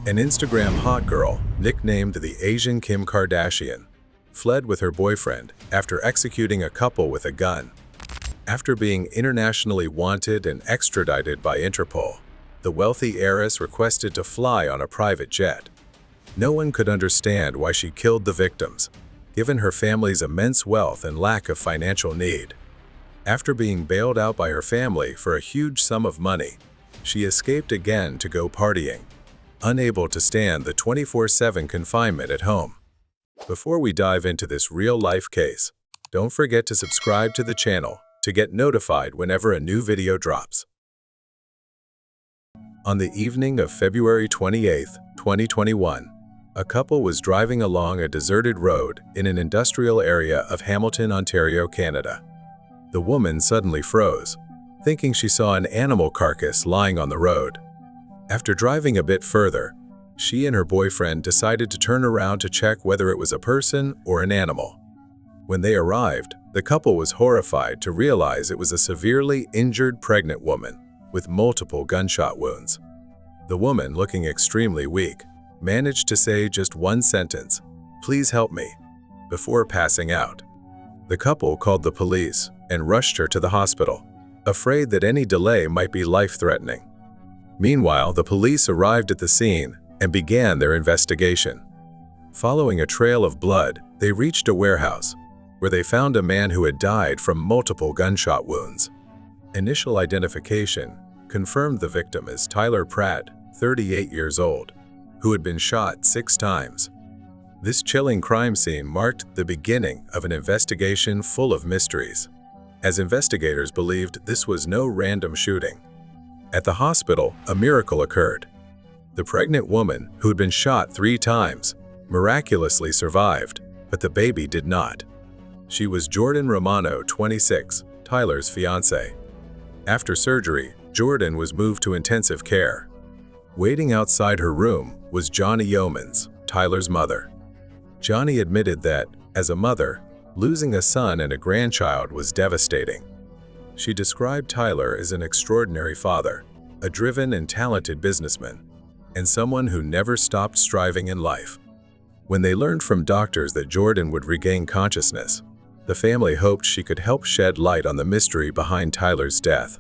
An Instagram hot girl, nicknamed the Asian Kim Kardashian, fled with her boyfriend after executing a couple with a gun. After being internationally wanted and extradited by Interpol, the wealthy heiress requested to fly on a private jet. No one could understand why she killed the victims, given her family's immense wealth and lack of financial need. After being bailed out by her family for a huge sum of money, she escaped again to go partying, unable to stand the 24/7 confinement at home. Before we dive into this real-life case, don't forget to subscribe to the channel to get notified whenever a new video drops. On the evening of February 28, 2021, a couple was driving along a deserted road in an industrial area of Hamilton, Ontario, Canada. The woman suddenly froze, thinking she saw an animal carcass lying on the road. After driving a bit further, she and her boyfriend decided to turn around to check whether it was a person or an animal. When they arrived, the couple was horrified to realize it was a severely injured pregnant woman with multiple gunshot wounds. The woman, looking extremely weak, managed to say just one sentence, "Please help me," before passing out. The couple called the police and rushed her to the hospital, afraid that any delay might be life-threatening. Meanwhile, the police arrived at the scene and began their investigation. Following a trail of blood, they reached a warehouse, where they found a man who had died from multiple gunshot wounds. Initial identification confirmed the victim as Tyler Pratt, 38 years old, who had been shot 6 times. This chilling crime scene marked the beginning of an investigation full of mysteries, as investigators believed this was no random shooting. At the hospital, a miracle occurred. The pregnant woman, who had been shot 3 times, miraculously survived, but the baby did not. She was Jordan Romano, 26, Tyler's fiancé. After surgery, Jordan was moved to intensive care. Waiting outside her room was Johnny Yeomans, Tyler's mother. Johnny admitted that, as a mother, losing a son and a grandchild was devastating. She described Tyler as an extraordinary father, a driven and talented businessman, and someone who never stopped striving in life. When they learned from doctors that Jordan would regain consciousness, the family hoped she could help shed light on the mystery behind Tyler's death.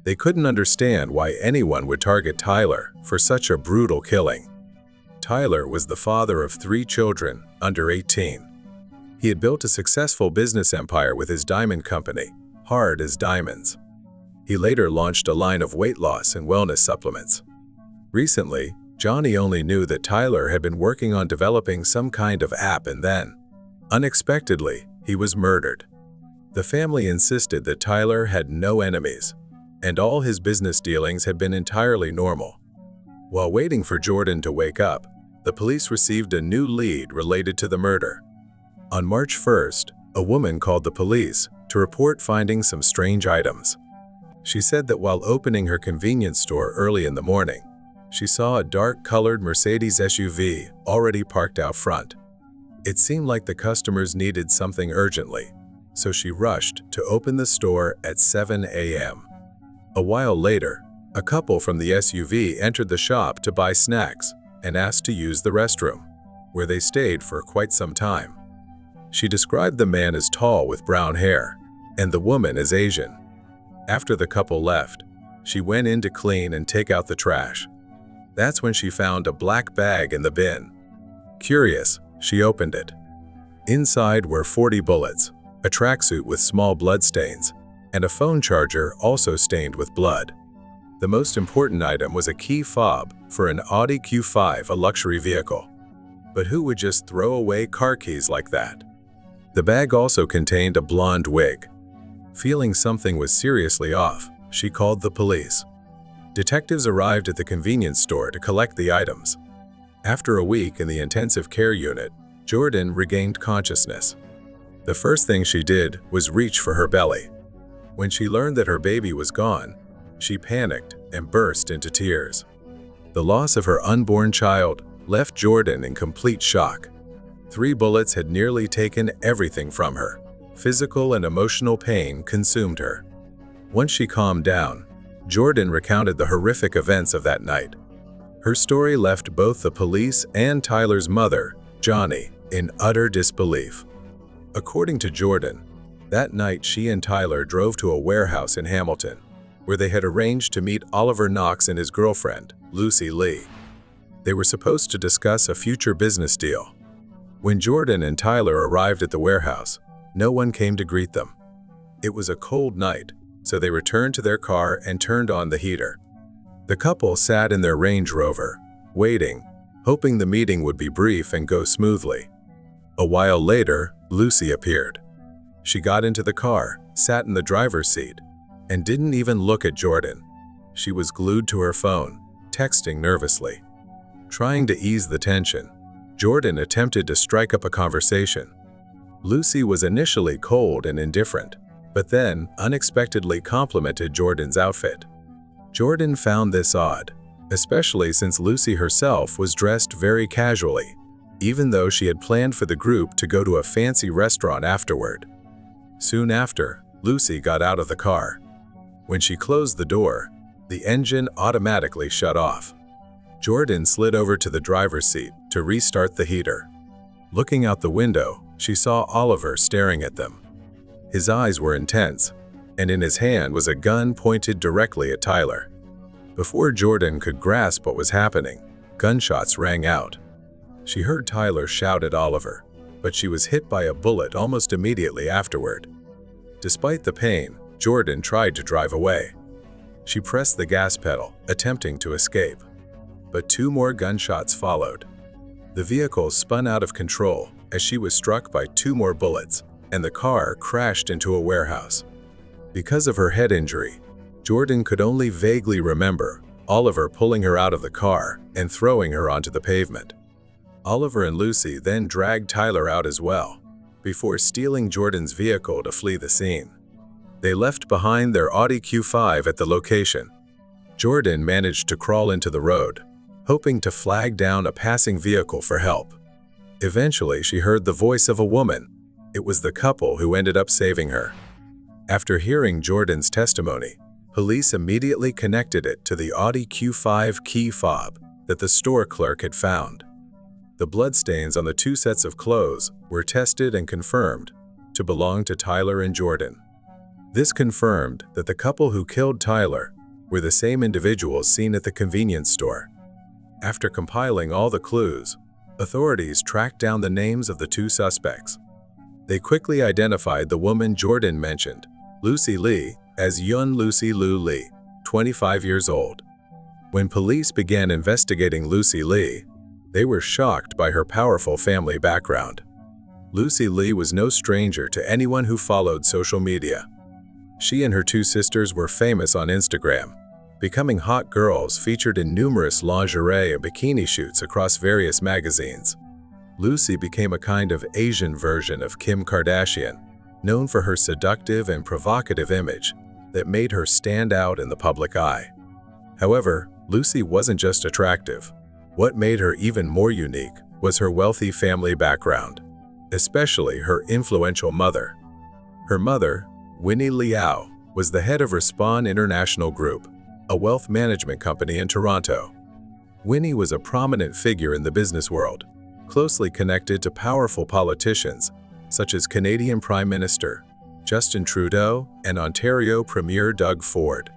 They couldn't understand why anyone would target Tyler for such a brutal killing. Tyler was the father of 3 children under 18. He had built a successful business empire with his diamond company, Hard as Diamonds. He later launched a line of weight loss and wellness supplements. Recently, Johnny only knew that Tyler had been working on developing some kind of app, and then, unexpectedly, he was murdered. The family insisted that Tyler had no enemies, and all his business dealings had been entirely normal. While waiting for Jordan to wake up, the police received a new lead related to the murder. On March 1st, a woman called the police to report finding some strange items. She said that while opening her convenience store early in the morning, she saw a dark-colored Mercedes SUV already parked out front. It seemed like the customers needed something urgently, so she rushed to open the store at 7 a.m. A while later, a couple from the SUV entered the shop to buy snacks and asked to use the restroom, where they stayed for quite some time. She described the man as tall with brown hair, and the woman as Asian. After the couple left, she went in to clean and take out the trash. That's when she found a black bag in the bin. Curious, she opened it. Inside were 40 bullets, a tracksuit with small blood stains, and a phone charger also stained with blood. The most important item was a key fob for an Audi Q5, a luxury vehicle. But who would just throw away car keys like that? The bag also contained a blonde wig. Feeling something was seriously off, she called the police. Detectives arrived at the convenience store to collect the items. After a week in the intensive care unit, Jordan regained consciousness. The first thing she did was reach for her belly. When she learned that her baby was gone, she panicked and burst into tears. The loss of her unborn child left Jordan in complete shock. 3 bullets had nearly taken everything from her. Physical and emotional pain consumed her. Once she calmed down, Jordan recounted the horrific events of that night. Her story left both the police and Tyler's mother, Johnny, in utter disbelief. According to Jordan, that night she and Tyler drove to a warehouse in Hamilton, where they had arranged to meet Oliver Knox and his girlfriend, Lucy Lee. They were supposed to discuss a future business deal. When Jordan and Tyler arrived at the warehouse, no one came to greet them. It was a cold night, so they returned to their car and turned on the heater. The couple sat in their Range Rover, waiting, hoping the meeting would be brief and go smoothly. A while later, Lucy appeared. She got into the car, sat in the driver's seat, and didn't even look at Jordan. She was glued to her phone, texting nervously. Trying to ease the tension, Jordan attempted to strike up a conversation. Lucy was initially cold and indifferent, but then unexpectedly complimented Jordan's outfit. Jordan found this odd, especially since Lucy herself was dressed very casually, even though she had planned for the group to go to a fancy restaurant afterward. Soon after, Lucy got out of the car. When she closed the door, the engine automatically shut off. Jordan slid over to the driver's seat to restart the heater. Looking out the window, she saw Oliver staring at them. His eyes were intense, and in his hand was a gun pointed directly at Tyler. Before Jordan could grasp what was happening, gunshots rang out. She heard Tyler shout at Oliver, but she was hit by a bullet almost immediately afterward. Despite the pain, Jordan tried to drive away. She pressed the gas pedal, attempting to escape. But 2 more gunshots followed. The vehicle spun out of control as she was struck by 2 more bullets, and the car crashed into a warehouse. Because of her head injury, Jordan could only vaguely remember Oliver pulling her out of the car and throwing her onto the pavement. Oliver and Lucy then dragged Tyler out as well, before stealing Jordan's vehicle to flee the scene. They left behind their Audi Q5 at the location. Jordan managed to crawl into the road, hoping to flag down a passing vehicle for help. Eventually, she heard the voice of a woman. It was the couple who ended up saving her. After hearing Jordan's testimony, police immediately connected it to the Audi Q5 key fob that the store clerk had found. The bloodstains on the 2 sets of clothes were tested and confirmed to belong to Tyler and Jordan. This confirmed that the couple who killed Tyler were the same individuals seen at the convenience store. After compiling all the clues, authorities tracked down the names of the 2 suspects. They quickly identified the woman Jordan mentioned, Lucy Lee, as Yun Lucy Lu Lee, 25 years old. When police began investigating Lucy Lee, they were shocked by her powerful family background. Lucy Lee was no stranger to anyone who followed social media. She and her 2 sisters were famous on Instagram, becoming hot girls featured in numerous lingerie and bikini shoots across various magazines. Lucy became a kind of Asian version of Kim Kardashian, known for her seductive and provocative image that made her stand out in the public eye. However, Lucy wasn't just attractive. What made her even more unique was her wealthy family background, especially her influential mother. Her mother, Winnie Liao, was the head of Respond International Group, a wealth management company in Toronto. Winnie was a prominent figure in the business world, closely connected to powerful politicians such as Canadian Prime Minister Justin Trudeau and Ontario Premier Doug Ford.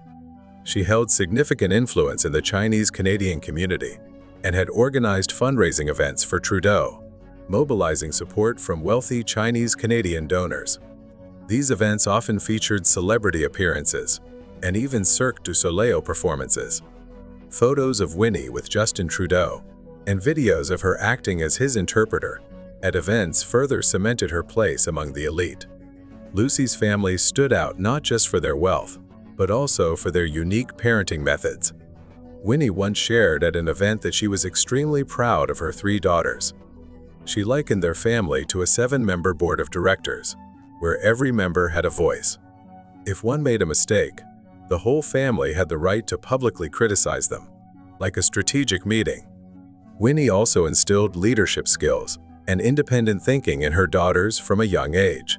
She held significant influence in the Chinese-Canadian community and had organized fundraising events for Trudeau, mobilizing support from wealthy Chinese-Canadian donors. These events often featured celebrity appearances and even Cirque du Soleil performances. Photos of Winnie with Justin Trudeau and videos of her acting as his interpreter at events further cemented her place among the elite. Lucy's family stood out not just for their wealth, but also for their unique parenting methods. Winnie once shared at an event that she was extremely proud of her 3 daughters. She likened their family to a 7-member board of directors, where every member had a voice. If one made a mistake, the whole family had the right to publicly criticize them, like a strategic meeting. Winnie also instilled leadership skills and independent thinking in her daughters from a young age.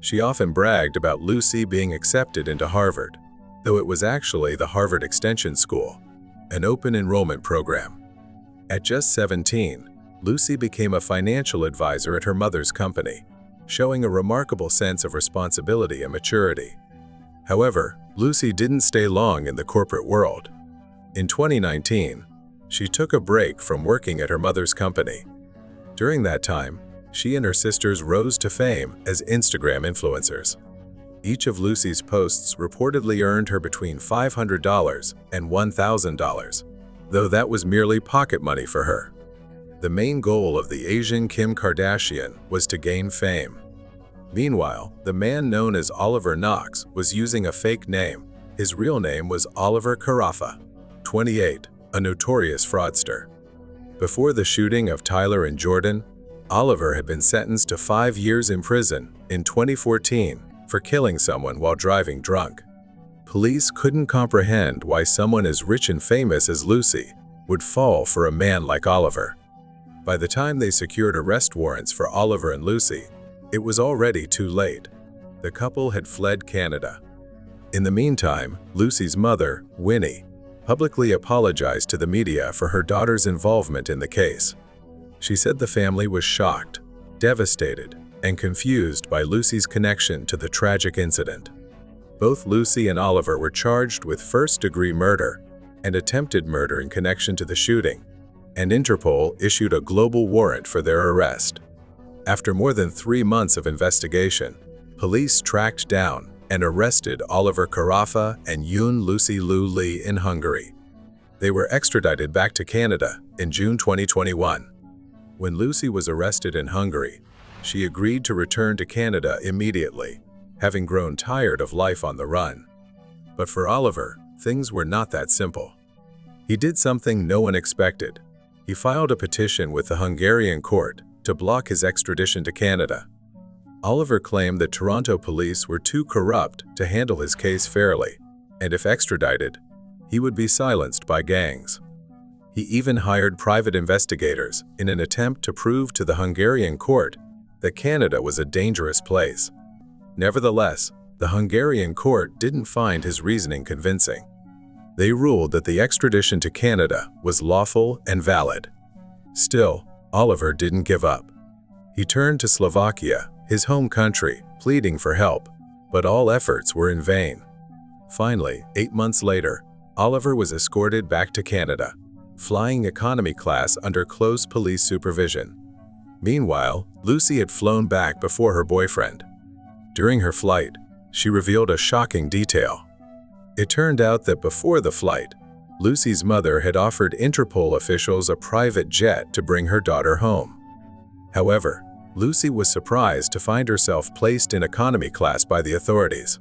She often bragged about Lucy being accepted into Harvard, though it was actually the Harvard Extension School. an open enrollment program. At just 17, Lucy became a financial advisor at her mother's company, showing a remarkable sense of responsibility and maturity. However, Lucy didn't stay long in the corporate world. In 2019, she took a break from working at her mother's company. During that time, she and her sisters rose to fame as Instagram influencers. Each of Lucy's posts reportedly earned her between $500 and $1,000, though that was merely pocket money for her. The main goal of the Asian Kim Kardashian was to gain fame. Meanwhile, the man known as Oliver Knox was using a fake name. His real name was Oliver Carafa, 28, a notorious fraudster. Before the shooting of Tyler and Jordan, Oliver had been sentenced to 5 years in prison in 2014 for killing someone while driving drunk. Police couldn't comprehend why someone as rich and famous as Lucy would fall for a man like Oliver. By the time they secured arrest warrants for Oliver and Lucy, it was already too late. The couple had fled Canada. In the meantime, Lucy's mother, Winnie, publicly apologized to the media for her daughter's involvement in the case. She said the family was shocked, devastated, and confused by Lucy's connection to the tragic incident. Both Lucy and Oliver were charged with first-degree murder and attempted murder in connection to the shooting, and Interpol issued a global warrant for their arrest. After more than 3 months of investigation, police tracked down and arrested Oliver Carafa and Yoon Lucy Lu Lee in Hungary. They were extradited back to Canada in June 2021. When Lucy was arrested in Hungary, she agreed to return to Canada immediately, having grown tired of life on the run. But for Oliver, things were not that simple. He did something no one expected. He filed a petition with the Hungarian court to block his extradition to Canada. Oliver claimed that Toronto police were too corrupt to handle his case fairly, and if extradited, he would be silenced by gangs. He even hired private investigators in an attempt to prove to the Hungarian court that Canada was a dangerous place. Nevertheless, the Hungarian court didn't find his reasoning convincing. They ruled that the extradition to Canada was lawful and valid. Still, Oliver didn't give up. He turned to Slovakia, his home country, pleading for help, but all efforts were in vain. Finally, 8 months later, Oliver was escorted back to Canada, flying economy class under close police supervision. Meanwhile, Lucy had flown back before her boyfriend. During her flight, she revealed a shocking detail. It turned out that before the flight, Lucy's mother had offered Interpol officials a private jet to bring her daughter home. However, Lucy was surprised to find herself placed in economy class by the authorities.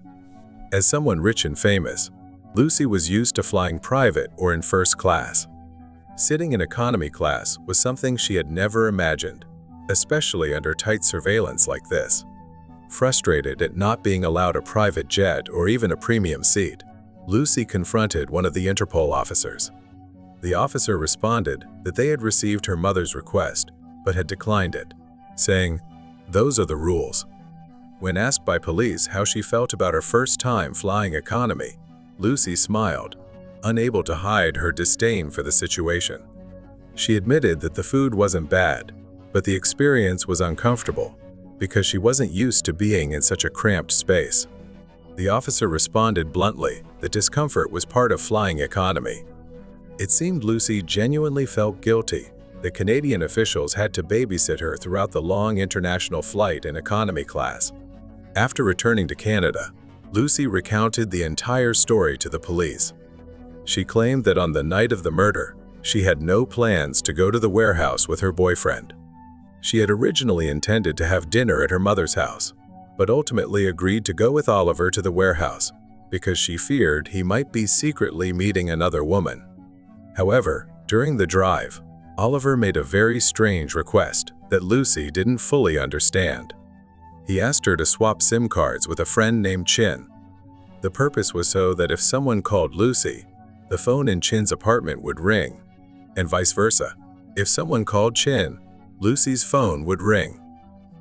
As someone rich and famous, Lucy was used to flying private or in first class. Sitting in economy class was something she had never imagined, especially under tight surveillance like this. Frustrated at not being allowed a private jet or even a premium seat, Lucy confronted one of the Interpol officers. The officer responded that they had received her mother's request, but had declined it, saying, "Those are the rules." When asked by police how she felt about her first time flying economy, Lucy smiled, unable to hide her disdain for the situation. She admitted that the food wasn't bad, but the experience was uncomfortable because she wasn't used to being in such a cramped space. The officer responded bluntly that discomfort was part of flying economy. It seemed Lucy genuinely felt guilty that Canadian officials had to babysit her throughout the long international flight in economy class. After returning to Canada, Lucy recounted the entire story to the police. She claimed that on the night of the murder, she had no plans to go to the warehouse with her boyfriend. She had originally intended to have dinner at her mother's house, but ultimately agreed to go with Oliver to the warehouse because she feared he might be secretly meeting another woman. However, during the drive, Oliver made a very strange request that Lucy didn't fully understand. He asked her to swap SIM cards with a friend named Chin. The purpose was so that if someone called Lucy, the phone in Chin's apartment would ring, and vice versa. If someone called Chin, Lucy's phone would ring.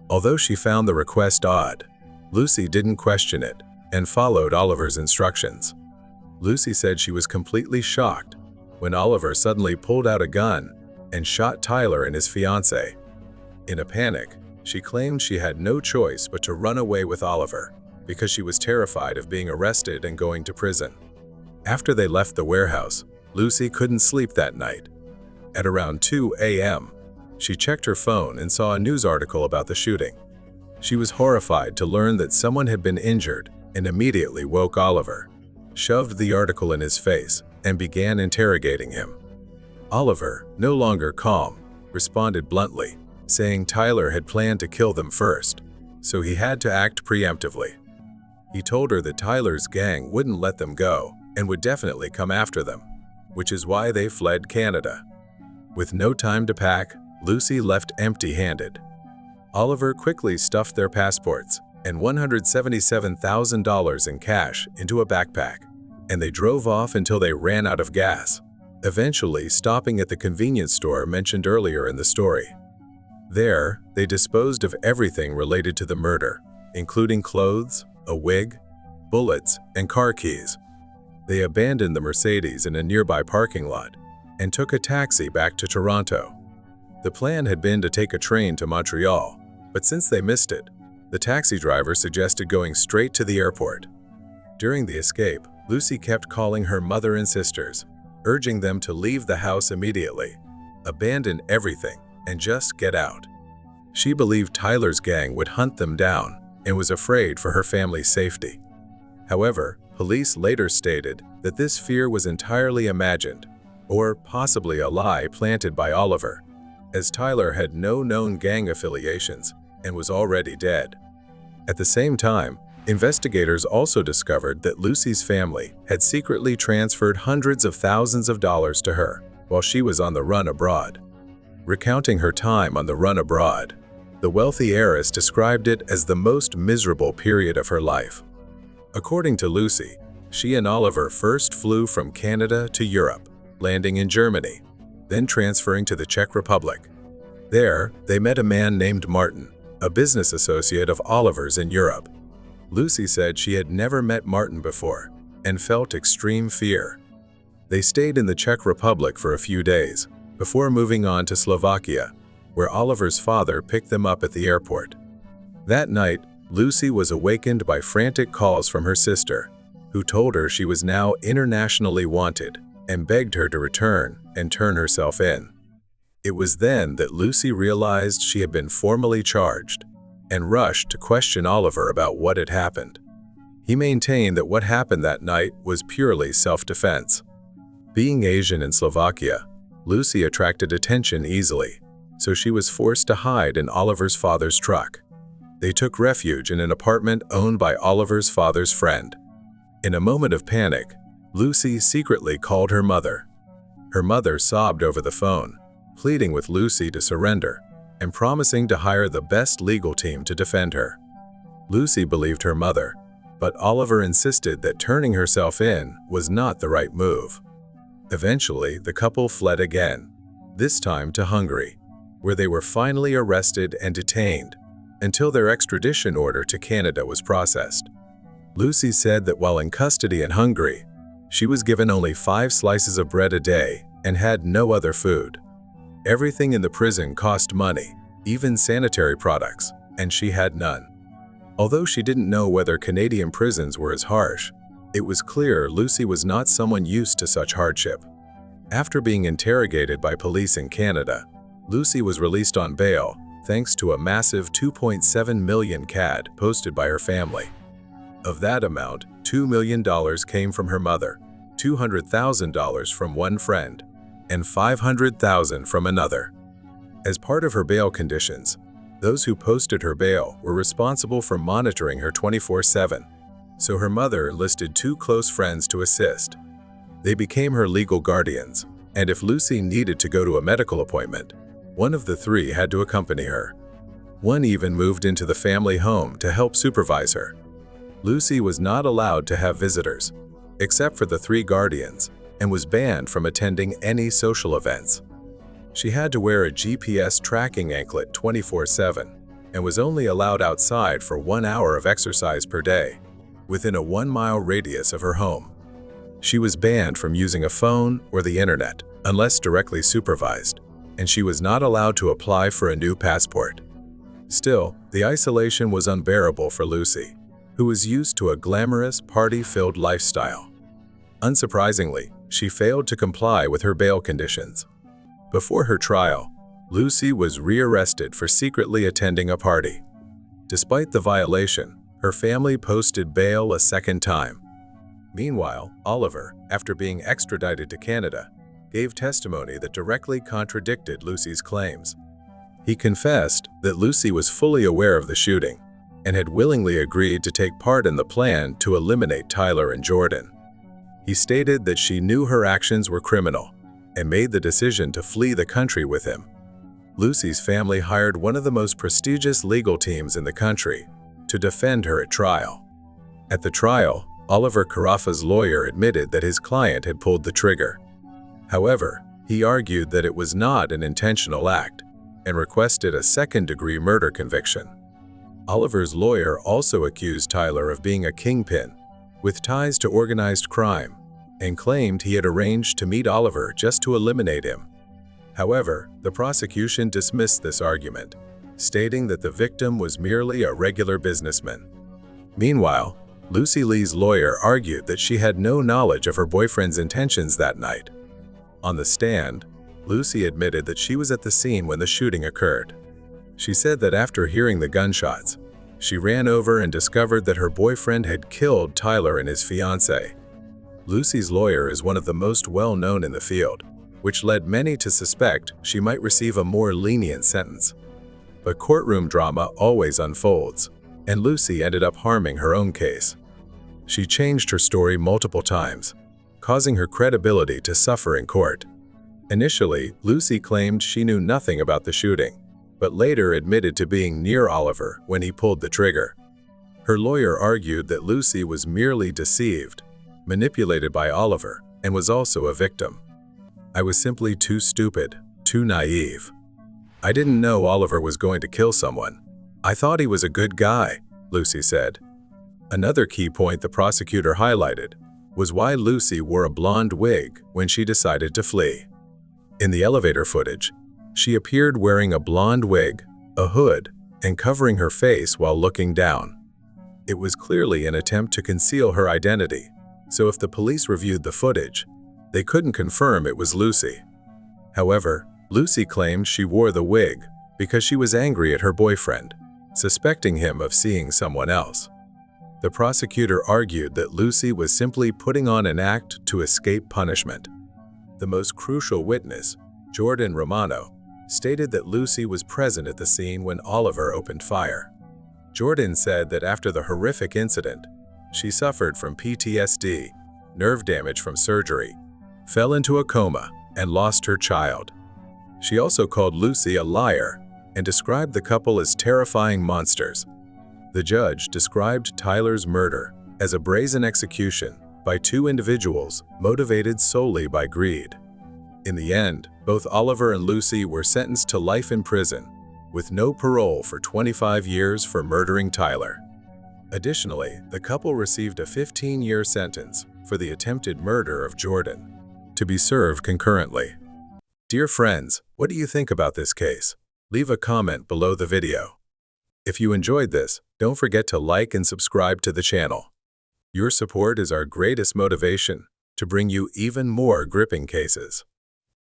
Although she found the request odd, Lucy didn't question it and followed Oliver's instructions. Lucy said she was completely shocked when Oliver suddenly pulled out a gun and shot Tyler and his fiancé. In a panic, she claimed she had no choice but to run away with Oliver because she was terrified of being arrested and going to prison. After they left the warehouse, Lucy couldn't sleep that night. At around 2 a.m., she checked her phone and saw a news article about the shooting. She was horrified to learn that someone had been injured and immediately woke Oliver, shoved the article in his face, and began interrogating him. Oliver, no longer calm, responded bluntly, saying Tyler had planned to kill them first, so he had to act preemptively. He told her that Tyler's gang wouldn't let them go and would definitely come after them, which is why they fled Canada. With no time to pack, Lucy left empty-handed. Oliver quickly stuffed their passports and $177,000 in cash into a backpack, and they drove off until they ran out of gas, eventually stopping at the convenience store mentioned earlier in the story. There, they disposed of everything related to the murder, including clothes, a wig, bullets, and car keys. They abandoned the Mercedes in a nearby parking lot and took a taxi back to Toronto. The plan had been to take a train to Montreal, but since they missed it, the taxi driver suggested going straight to the airport. During the escape, Lucy kept calling her mother and sisters, urging them to leave the house immediately, abandon everything, and just get out. She believed Tyler's gang would hunt them down and was afraid for her family's safety. However, police later stated that this fear was entirely imagined, or possibly a lie planted by Oliver, as Tyler had no known gang affiliations and was already dead. At the same time, investigators also discovered that Lucy's family had secretly transferred hundreds of thousands of dollars to her while she was on the run abroad. Recounting her time on the run abroad, the wealthy heiress described it as the most miserable period of her life. According to Lucy, she and Oliver first flew from Canada to Europe, landing in Germany, then transferring to the Czech Republic. There, they met a man named Martin, a business associate of Oliver's in Europe. Lucy said she had never met Martin before and felt extreme fear. They stayed in the Czech Republic for a few days before moving on to Slovakia, where Oliver's father picked them up at the airport. That night, Lucy was awakened by frantic calls from her sister, who told her she was now internationally wanted and begged her to return and turn herself in. It was then that Lucy realized she had been formally charged and rushed to question Oliver about what had happened. He maintained that what happened that night was purely self-defense. Being Asian in Slovakia, Lucy attracted attention easily, so she was forced to hide in Oliver's father's truck. They took refuge in an apartment owned by Oliver's father's friend. In a moment of panic, Lucy secretly called her mother. Her mother sobbed over the phone, pleading with Lucy to surrender and promising to hire the best legal team to defend her. Lucy believed her mother, but Oliver insisted that turning herself in was not the right move. Eventually, the couple fled again, this time to Hungary, where they were finally arrested and detained until their extradition order to Canada was processed. Lucy said that while in custody in Hungary, she was given only 5 slices of bread a day and had no other food. Everything in the prison cost money, even sanitary products, and she had none. Although she didn't know whether Canadian prisons were as harsh, it was clear Lucy was not someone used to such hardship. After being interrogated by police in Canada, Lucy was released on bail thanks to a massive 2.7 million CAD posted by her family. Of that amount, $2 million came from her mother, $200,000 from one friend, and $500,000 from another. As part of her bail conditions, those who posted her bail were responsible for monitoring her 24/7, so her mother enlisted 2 close friends to assist. They became her legal guardians, and if Lucy needed to go to a medical appointment, one of the 3 had to accompany her. One even moved into the family home to help supervise her. Lucy was not allowed to have visitors, except for the 3 guardians, and was banned from attending any social events. She had to wear a GPS tracking anklet 24/7 and was only allowed outside for 1 hour of exercise per day, within a 1-mile radius of her home. She was banned from using a phone or the internet unless directly supervised, and she was not allowed to apply for a new passport. Still, the isolation was unbearable for Lucy, who was used to a glamorous, party-filled lifestyle. Unsurprisingly, she failed to comply with her bail conditions. Before her trial, Lucy was rearrested for secretly attending a party. Despite the violation, her family posted bail a second time. Meanwhile, Oliver, after being extradited to Canada, gave testimony that directly contradicted Lucy's claims. He confessed that Lucy was fully aware of the shooting and had willingly agreed to take part in the plan to eliminate Tyler and Jordan. He stated that she knew her actions were criminal and made the decision to flee the country with him. Lucy's family hired one of the most prestigious legal teams in the country to defend her at trial. At the trial, Oliver Carafa's lawyer admitted that his client had pulled the trigger. However, he argued that it was not an intentional act and requested a second-degree murder conviction. Oliver's lawyer also accused Tyler of being a kingpin with ties to organized crime and claimed he had arranged to meet Oliver just to eliminate him. However, the prosecution dismissed this argument, stating that the victim was merely a regular businessman. Meanwhile, Lucy Lee's lawyer argued that she had no knowledge of her boyfriend's intentions that night. On the stand, Lucy admitted that she was at the scene when the shooting occurred. She said that after hearing the gunshots, she ran over and discovered that her boyfriend had killed Tyler and his fiancé. Lucy's lawyer is one of the most well-known in the field, which led many to suspect she might receive a more lenient sentence. But courtroom drama always unfolds, and Lucy ended up harming her own case. She changed her story multiple times, causing her credibility to suffer in court. Initially, Lucy claimed she knew nothing about the shooting, but later admitted to being near Oliver when he pulled the trigger. Her lawyer argued that Lucy was merely deceived, manipulated by Oliver, and was also a victim. "I was simply too stupid, too naive. I didn't know Oliver was going to kill someone. I thought he was a good guy," Lucy said. Another key point the prosecutor highlighted was why Lucy wore a blonde wig when she decided to flee. In the elevator footage, she appeared wearing a blonde wig, a hood, and covering her face while looking down. It was clearly an attempt to conceal her identity, so if the police reviewed the footage, they couldn't confirm it was Lucy. However, Lucy claimed she wore the wig because she was angry at her boyfriend, suspecting him of seeing someone else. The prosecutor argued that Lucy was simply putting on an act to escape punishment. The most crucial witness, Jordan Romano, stated that Lucy was present at the scene when Oliver opened fire. Jordan said that after the horrific incident, she suffered from PTSD, nerve damage from surgery, fell into a coma, and lost her child. She also called Lucy a liar and described the couple as terrifying monsters. The judge described Tyler's murder as a brazen execution by two individuals motivated solely by greed. In the end, both Oliver and Lucy were sentenced to life in prison, with no parole for 25 years for murdering Tyler. Additionally, the couple received a 15-year sentence for the attempted murder of Jordan, to be served concurrently. Dear friends, what do you think about this case? Leave a comment below the video. If you enjoyed this, don't forget to like and subscribe to the channel. Your support is our greatest motivation to bring you even more gripping cases.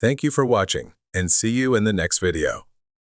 Thank you for watching, and see you in the next video.